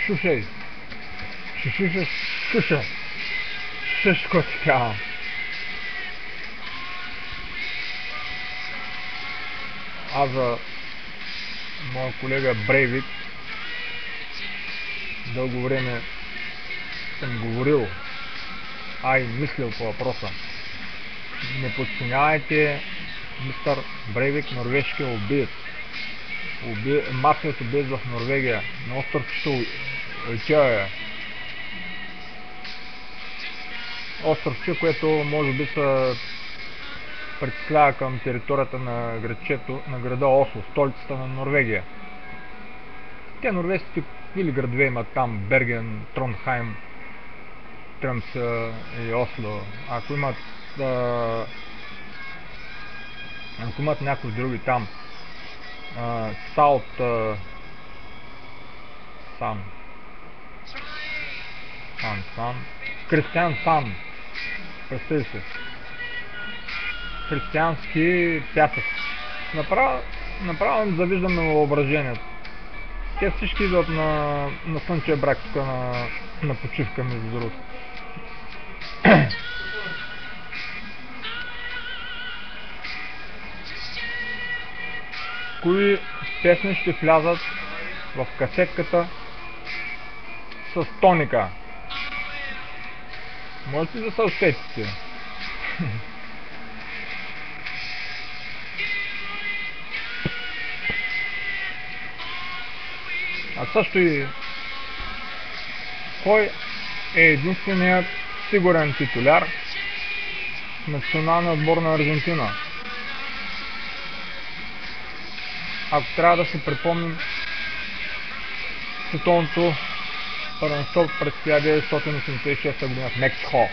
Шушей. Шуша. Шишко ти казвам. Аз за моя колега Брейвик дълго време съм говорил, и мислил по въпроса. Не подценявайте мистер Брейвик, норвежкия убиец. Масовият убиец в Норвегия, на островчето Утøya. Островче, което може би се причислява към територията на градчето, на града Осло, столицата на Норвегия. Те норвежците или градове имат там: Берген, Трондхайм, Тръмсе и Осло. Ако имат някои други там, Саут Кристиан Сан, представи се, християнски пясък. Направо им завиждаме въображението. Те всички идват на слънчев брак тук на почивка, между другото. Кои песни ще влязат в касетката с тоника? Можете да се усетите. А също и кой е единственият сигурен титуляр в националния отбор на Аржентина? Ако трябва да се припомним световното първенство през 1986 година в Мексико.